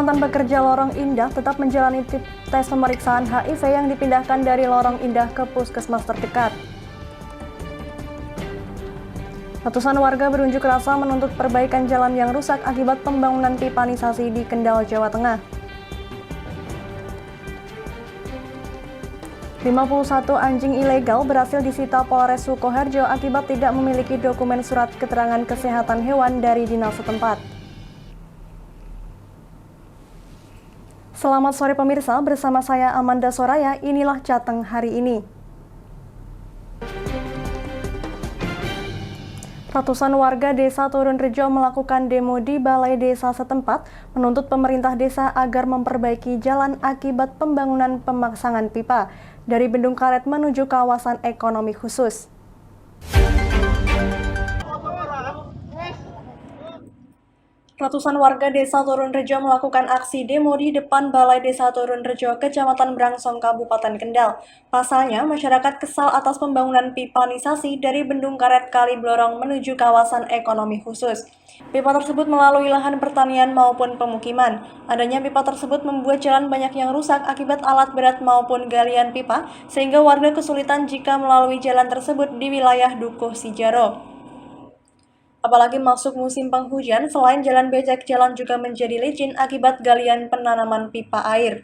Mantan pekerja Lorong Indah tetap menjalani tes pemeriksaan HIV yang dipindahkan dari Lorong Indah ke puskesmas terdekat. Ratusan warga berunjuk rasa menuntut perbaikan jalan yang rusak akibat pembangunan pipanisasi di Kendal, Jawa Tengah. 51 anjing ilegal berhasil disita Polres Sukoharjo akibat tidak memiliki dokumen surat keterangan kesehatan hewan dari dinas setempat. Selamat sore pemirsa, bersama saya Amanda Soraya, inilah Jateng hari ini. Ratusan warga desa Turunrejo melakukan demo di balai desa setempat menuntut pemerintah desa agar memperbaiki jalan akibat pembangunan pemasangan pipa dari Bendung Karet menuju kawasan ekonomi khusus. Ratusan warga desa Turunrejo melakukan aksi demo di depan Balai Desa Turunrejo, Kecamatan Brangsong, Kabupaten Kendal. Pasalnya, masyarakat kesal atas pembangunan pipanisasi dari Bendung Karet Kali Blorong menuju kawasan ekonomi khusus. Pipa tersebut melalui lahan pertanian maupun pemukiman. Adanya pipa tersebut membuat jalan banyak yang rusak akibat alat berat maupun galian pipa, sehingga warga kesulitan jika melalui jalan tersebut di wilayah Dukuh Sijaro. Apalagi masuk musim penghujan, selain jalan becek, jalan juga menjadi licin akibat galian penanaman pipa air.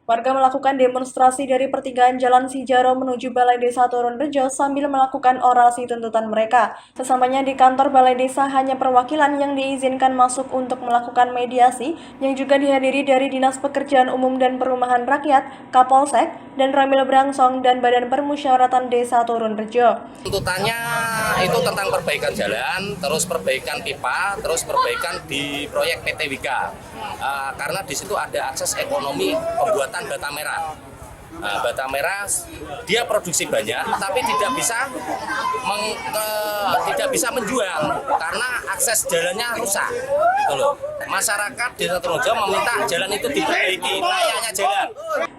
Warga melakukan demonstrasi dari pertigaan Jalan Sijaro menuju Balai Desa Turunrejo sambil melakukan orasi tuntutan mereka. Sesampainya di kantor Balai Desa, hanya perwakilan yang diizinkan masuk untuk melakukan mediasi, yang juga dihadiri dari Dinas Pekerjaan Umum dan Perumahan Rakyat, Kapolsek, dan Ramil Brangsong, dan Badan Permusyawaratan Desa Turunrejo. Tuntutannya itu tentang perbaikan jalan, terus perbaikan pipa, terus perbaikan di proyek PT Wika. Karena di situ ada akses ekonomi pembuatan bata merah. Bata merah dia produksi banyak, tapi tidak bisa menjual karena akses jalannya rusak. Gitu loh. Masyarakat Desa Turunrejo meminta jalan itu diperbaiki, layaknya jalan.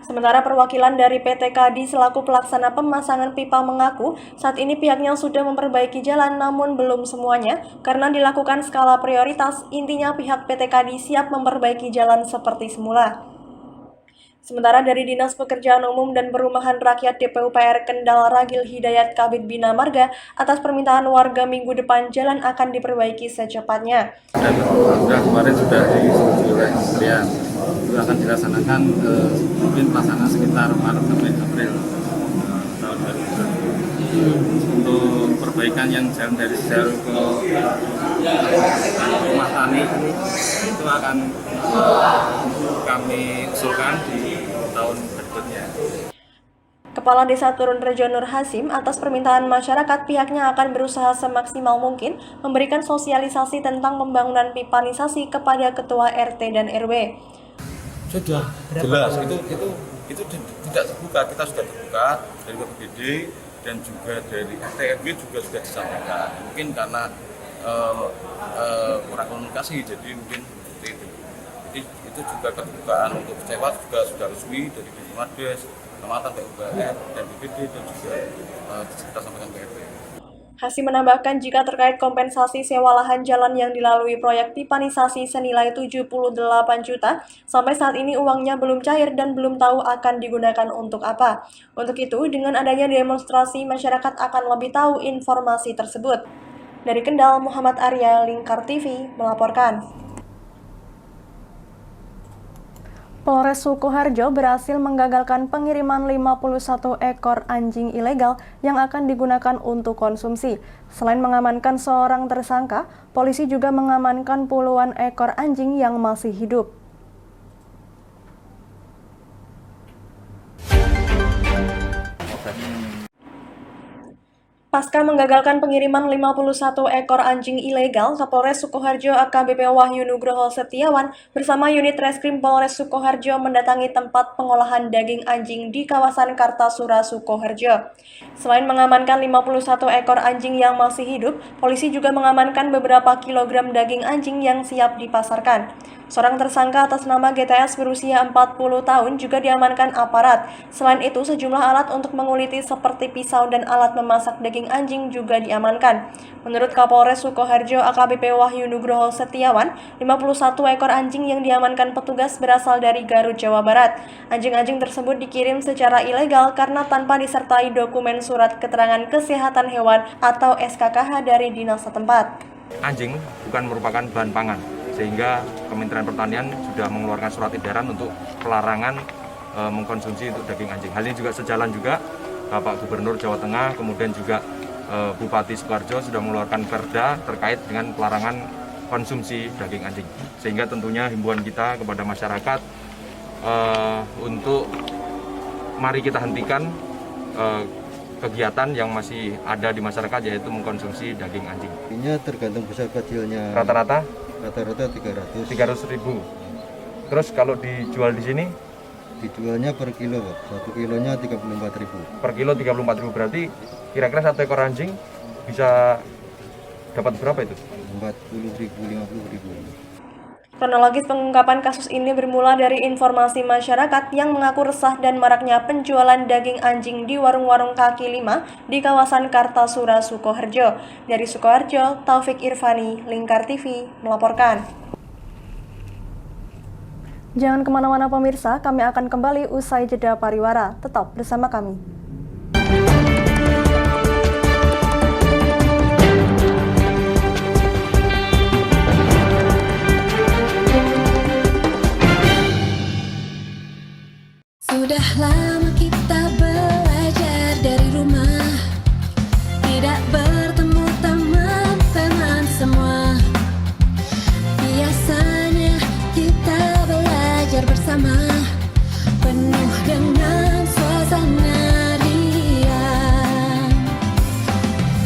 Sementara perwakilan dari PT Kadi selaku pelaksana pemasangan pipa mengaku saat ini pihaknya sudah memperbaiki jalan, namun belum semuanya karena dilakukan skala prioritas. Intinya pihak PT Kadi siap memperbaiki jalan seperti semula. Sementara dari Dinas Pekerjaan Umum dan Perumahan Rakyat DPUPR Kendal, Ragil Hidayat Kabid Bina Marga, atas permintaan warga minggu depan jalan akan diperbaiki secepatnya. Dan kemarin sudah disetujui oleh kementerian, itu akan dilaksanakan mungkin pelaksanaan sekitar Maret sampai April tahun 2020. Untuk perbaikan yang jalan dari sel ke rumah tani itu akan kami usulkan di tahun berikutnya. Kepala Desa Turunrejo Nur Hasim, atas permintaan masyarakat, pihaknya akan berusaha semaksimal mungkin memberikan sosialisasi tentang pembangunan pipanisasi kepada Ketua RT dan RW. Sudah jelas, itu tidak terbuka, kita sudah terbuka dari BPBD dan juga dari RT RW juga sudah disampaikan. Mungkin karena kurang komunikasi, jadi mungkin seperti itu. Jadi itu juga keterbukaan untuk kecewa juga sudah resmi dari Bumades, Kecamatan, PUPR, dan BPD, dan juga kita sampaikan ke RT. Hasim menambahkan jika terkait kompensasi sewa lahan jalan yang dilalui proyek pipanisasi senilai 78 juta, sampai saat ini uangnya belum cair dan belum tahu akan digunakan untuk apa. Untuk itu, dengan adanya demonstrasi, masyarakat akan lebih tahu informasi tersebut. Dari Kendal, Muhammad Arya, Lingkar TV, melaporkan. Polres Sukoharjo berhasil menggagalkan pengiriman 51 ekor anjing ilegal yang akan digunakan untuk konsumsi. Selain mengamankan seorang tersangka, polisi juga mengamankan puluhan ekor anjing yang masih hidup. Pasca menggagalkan pengiriman 51 ekor anjing ilegal, Kapolres Sukoharjo AKBP Wahyu Nugroho Setiawan bersama unit Reskrim Polres Sukoharjo mendatangi tempat pengolahan daging anjing di kawasan Kartasura, Sukoharjo. Selain mengamankan 51 ekor anjing yang masih hidup, polisi juga mengamankan beberapa kilogram daging anjing yang siap dipasarkan. Seorang tersangka atas nama GTS berusia 40 tahun juga diamankan aparat. Selain itu, sejumlah alat untuk menguliti seperti pisau dan alat memasak daging anjing juga diamankan. Menurut Kapolres Sukoharjo AKBP Wahyu Nugroho Setiawan, 51 ekor anjing yang diamankan petugas berasal dari Garut, Jawa Barat. Anjing-anjing tersebut dikirim secara ilegal karena tanpa disertai dokumen surat keterangan kesehatan hewan atau SKKH dari dinas setempat. Anjing bukan merupakan bahan pangan, sehingga Kementerian Pertanian sudah mengeluarkan surat edaran untuk pelarangan mengkonsumsi untuk daging anjing. Hal ini juga sejalan juga Bapak Gubernur Jawa Tengah, kemudian juga Bupati Sukoharjo sudah mengeluarkan perda terkait dengan pelarangan konsumsi daging anjing. Sehingga tentunya himbauan kita kepada masyarakat untuk mari kita hentikan kegiatan yang masih ada di masyarakat, yaitu mengkonsumsi daging anjing. Ini tergantung besar kecilnya. Rata-rata 300. 300.000. Terus kalau dijual di sini Dijualnya per kilo, Pak. 1 kilonya 34.000. per kilo 34.000, berarti kira-kira 1 ekor anjing bisa dapat berapa itu? 40.000, 50.000. Kronologis pengungkapan kasus ini bermula dari informasi masyarakat yang mengaku resah dan maraknya penjualan daging anjing di warung-warung kaki lima di kawasan Kartasura, Sukoharjo. Dari Sukoharjo, Taufik Irvani, Lingkar TV, melaporkan. Jangan kemana-mana pemirsa, kami akan kembali usai jeda pariwara. Tetap bersama kami. Sudah lama kita belajar dari rumah, tidak bertemu teman-teman semua. Biasanya kita belajar bersama, penuh dengan suasana riang.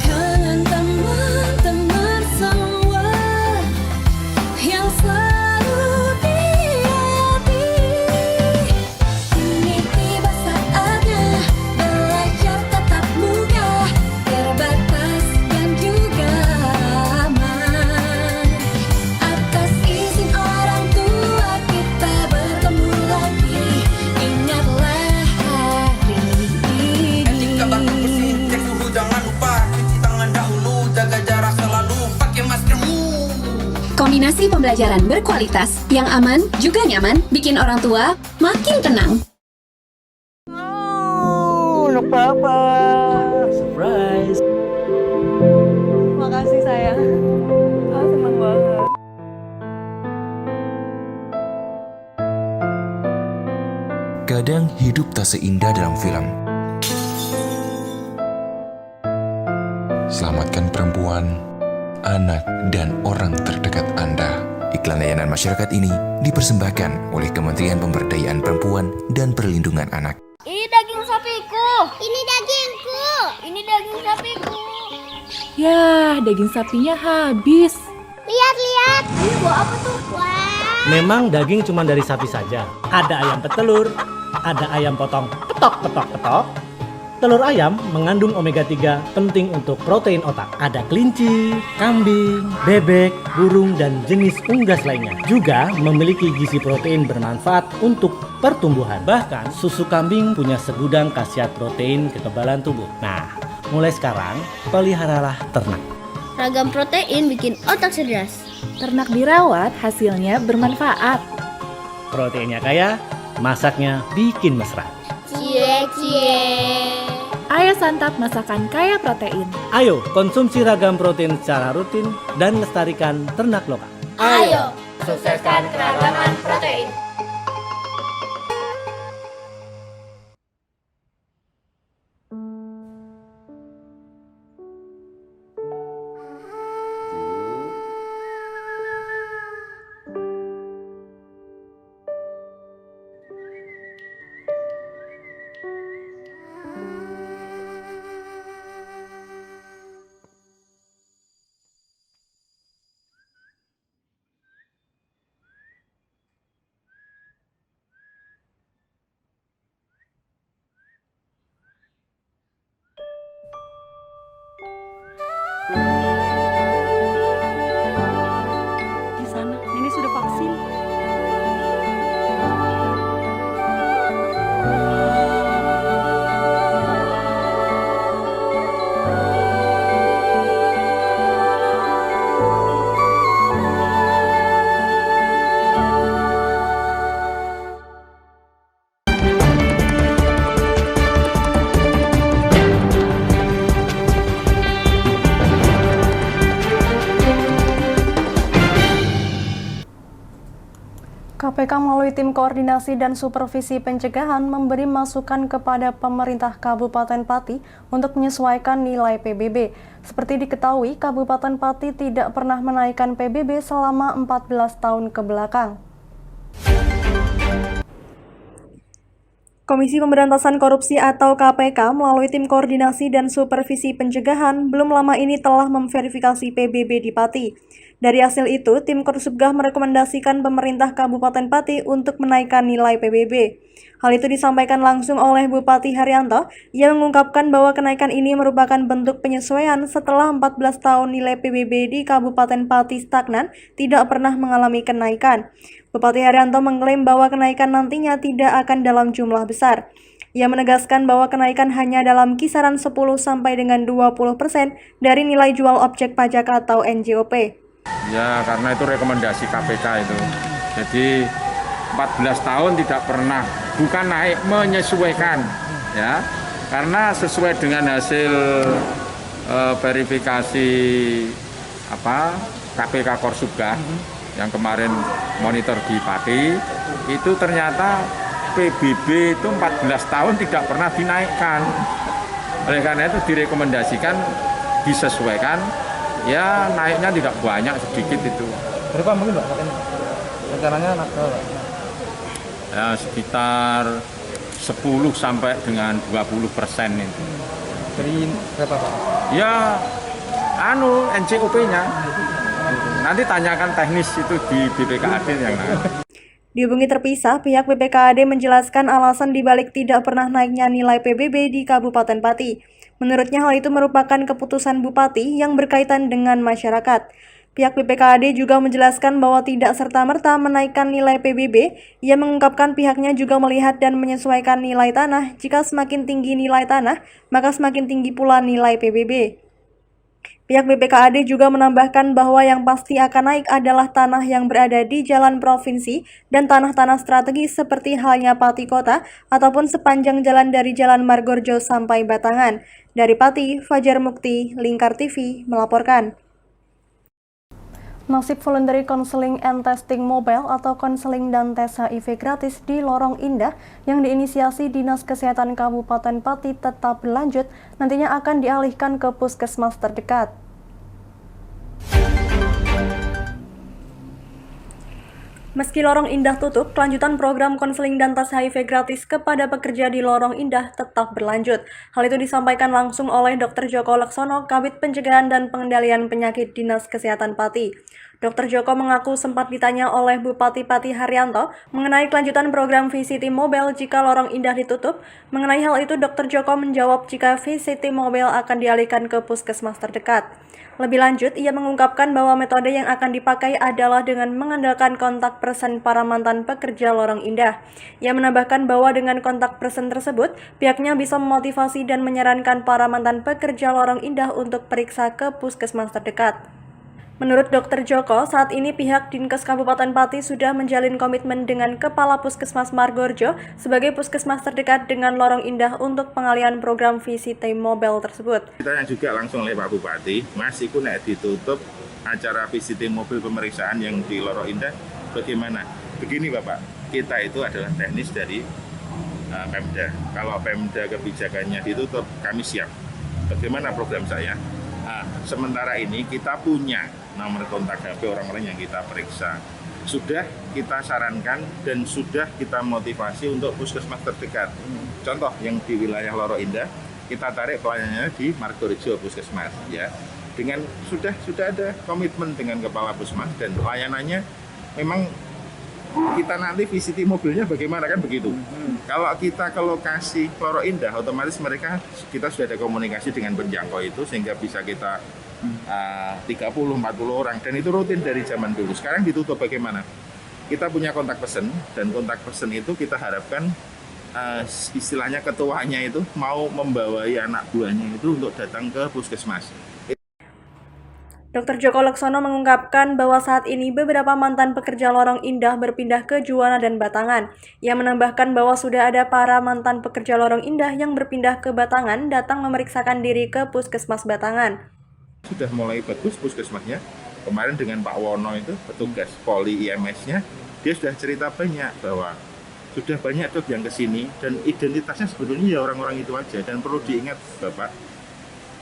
Kangen teman-teman semua yang selalu di hati. Kini tiba saatnya belajar tatap muka, terbatas dan juga aman. Atas izin orang tua kita bertemu lagi, ingatlah hari ini. Kabar bersih, cek suhu jangan lupa, cuci tangan dahulu, jaga jarak selalu, pakai maskermu. Kombinasi pembelajaran berkualitas yang aman juga nyaman bikin orang tua makin tenang. Anak papa, surprise. Makasih sayang. Senang banget. Kadang hidup tak seindah dalam film. Selamatkan perempuan, anak, dan orang terdekat Anda. Iklan layanan masyarakat ini dipersembahkan oleh Kementerian Pemberdayaan Perempuan dan Perlindungan Anak. Ini daging sapiku. Ini dagingku. Ini daging sapiku. Ya, daging sapinya habis. Lihat. Ini buah apa tuh? Wah. Memang daging cuma dari sapi saja. Ada ayam petelur, ada ayam potong petok. Telur ayam mengandung omega 3 penting untuk protein otak. Ada kelinci, kambing, bebek, burung, dan jenis unggas lainnya. Juga memiliki gizi protein bermanfaat untuk pertumbuhan. Bahkan susu kambing punya segudang khasiat protein kekebalan tubuh. Nah, mulai sekarang peliharalah ternak. Ragam protein bikin otak cerdas. Ternak dirawat, hasilnya bermanfaat. Proteinnya kaya, masaknya bikin mesra. Cie. Ayo santap masakan kaya protein. Ayo konsumsi ragam protein secara rutin dan lestarikan ternak lokal. Ayo, sukseskan keragaman protein. KPK melalui tim koordinasi dan supervisi pencegahan memberi masukan kepada pemerintah Kabupaten Pati untuk menyesuaikan nilai PBB. Seperti diketahui, Kabupaten Pati tidak pernah menaikkan PBB selama 14 tahun ke belakang. Komisi Pemberantasan Korupsi atau KPK melalui tim koordinasi dan supervisi pencegahan belum lama ini telah memverifikasi PBB di Pati. Dari hasil itu, tim Korsubgah merekomendasikan pemerintah Kabupaten Pati untuk menaikkan nilai PBB. Hal itu disampaikan langsung oleh Bupati Haryanto. Ia mengungkapkan bahwa kenaikan ini merupakan bentuk penyesuaian setelah 14 tahun nilai PBB di Kabupaten Pati stagnan, tidak pernah mengalami kenaikan. Bupati Haryanto mengklaim bahwa kenaikan nantinya tidak akan dalam jumlah besar. Ia menegaskan bahwa kenaikan hanya dalam kisaran 10 sampai dengan 20% dari nilai jual objek pajak atau NJOP. Ya, karena itu rekomendasi KPK itu. Jadi 14 tahun tidak pernah, bukan naik, menyesuaikan, ya. Karena sesuai dengan hasil verifikasi KPK Korsubgah yang kemarin monitor di Pati, itu ternyata PBB itu 14 tahun tidak pernah dinaikkan. Oleh karena itu direkomendasikan disesuaikan. Ya, naiknya tidak banyak, sedikit itu. Berapa mungkin Pak? Rencananya Ya, sekitar 10 sampai dengan 20% itu. dari berapa Pak? Ya, NCOP-nya. Nanti tanyakan teknis itu di BPKAD yang nanti. Dihubungi terpisah, pihak BPKAD menjelaskan alasan dibalik tidak pernah naiknya nilai PBB di Kabupaten Pati. Menurutnya hal itu merupakan keputusan Bupati yang berkaitan dengan masyarakat. Pihak BPKAD juga menjelaskan bahwa tidak serta-merta menaikkan nilai PBB. Ia mengungkapkan pihaknya juga melihat dan menyesuaikan nilai tanah. Jika semakin tinggi nilai tanah, maka semakin tinggi pula nilai PBB. Pihak BPKAD juga menambahkan bahwa yang pasti akan naik adalah tanah yang berada di jalan provinsi dan tanah-tanah strategis seperti halnya Pati Kota ataupun sepanjang jalan dari Jalan Margorjo sampai Batangan. Dari Pati, Fajar Mukti, Lingkar TV melaporkan. Nasib voluntary counseling and testing mobile atau konseling dan tes HIV gratis di Lorong Indah yang diinisiasi Dinas Kesehatan Kabupaten Pati tetap berlanjut, nantinya akan dialihkan ke puskesmas terdekat. Meski Lorong Indah tutup, kelanjutan program konseling dan tes HIV gratis kepada pekerja di Lorong Indah tetap berlanjut. Hal itu disampaikan langsung oleh Dr. Joko Laksono, Kabid Pencegahan dan Pengendalian Penyakit Dinas Kesehatan Pati. Dr. Joko mengaku sempat ditanya oleh Bupati Pati Haryanto mengenai kelanjutan program VCT Mobile jika Lorong Indah ditutup. Mengenai hal itu, Dr. Joko menjawab jika VCT Mobile akan dialihkan ke puskesmas terdekat. Lebih lanjut, ia mengungkapkan bahwa metode yang akan dipakai adalah dengan mengandalkan kontak person para mantan pekerja Lorong Indah. Ia menambahkan bahwa dengan kontak person tersebut, pihaknya bisa memotivasi dan menyarankan para mantan pekerja Lorong Indah untuk periksa ke puskesmas terdekat. Menurut Dr. Joko, saat ini pihak Dinkes Kabupaten Pati sudah menjalin komitmen dengan Kepala Puskesmas Margorjo sebagai puskesmas terdekat dengan Lorong Indah untuk pengalihan program VCT Mobile tersebut. Ditanya juga langsung oleh Pak Bupati, Mas, iku nek ditutup acara VCT Mobile pemeriksaan yang di Lorong Indah, bagaimana? Begini Bapak, kita itu adalah teknis dari Pemda. Kalau Pemda kebijakannya ditutup, kami siap. Bagaimana program saya? Sementara ini kita punya nomor kontak HP orang-orang yang kita periksa. Sudah kita sarankan dan sudah kita motivasi untuk puskesmas terdekat. Contoh yang di wilayah Lorong Indah, kita tarik pelayanannya di Margorjo Puskesmas, ya. Dengan sudah ada komitmen dengan Kepala Puskesmas dan pelayanannya memang kita nanti VCT mobilnya bagaimana kan begitu. Kalau kita ke lokasi Lorong Indah, otomatis kita sudah ada komunikasi dengan penjangkau itu sehingga bisa kita 30-40 orang dan itu rutin dari zaman dulu. Sekarang ditutup bagaimana? Kita punya kontak person dan kontak person itu kita harapkan istilahnya ketuanya itu mau membawai anak buahnya itu untuk datang ke puskesmas. Dr. Joko Laksono mengungkapkan bahwa saat ini beberapa mantan pekerja Lorong Indah berpindah ke Juwana dan Batangan. Ia menambahkan bahwa sudah ada para mantan pekerja Lorong Indah yang berpindah ke Batangan datang memeriksakan diri ke Puskesmas Batangan. Sudah mulai bagus puskesmasnya. Kemarin dengan Pak Wono itu petugas poli IMS-nya dia sudah cerita banyak bahwa sudah banyak dok yang kesini dan identitasnya sebetulnya ya orang-orang itu aja. Dan perlu diingat Bapak,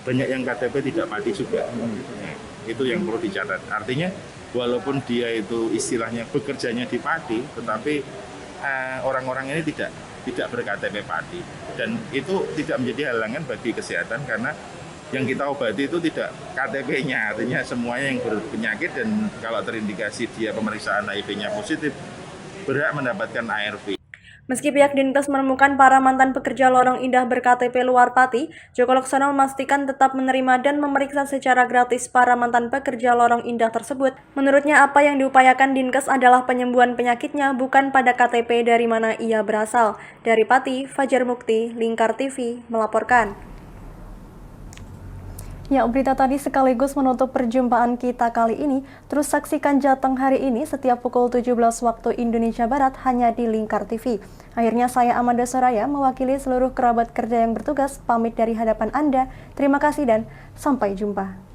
banyak yang KTP tidak padi juga. Nah, itu yang perlu dicatat. Artinya walaupun dia itu istilahnya bekerjanya di padi, tetapi orang-orang ini tidak ber-KTP padi. Dan itu tidak menjadi halangan bagi kesehatan karena yang kita obati itu tidak KTP-nya, artinya semuanya yang berpenyakit dan kalau terindikasi dia pemeriksaan HIV-nya positif, berhak mendapatkan ARV. Meski pihak Dinkes menemukan para mantan pekerja Lorong Indah ber-KTP luar Pati, Joko Laksono memastikan tetap menerima dan memeriksa secara gratis para mantan pekerja Lorong Indah tersebut. Menurutnya apa yang diupayakan Dinkes adalah penyembuhan penyakitnya, bukan pada KTP dari mana ia berasal. Dari Pati, Fajar Mukti, Lingkar TV, melaporkan. Ya, berita tadi sekaligus menutup perjumpaan kita kali ini. Terus saksikan Jateng hari ini setiap pukul 17 waktu Indonesia Barat hanya di Lingkar TV. Akhirnya saya Amanda Soraya mewakili seluruh kerabat kerja yang bertugas pamit dari hadapan Anda. Terima kasih dan sampai jumpa.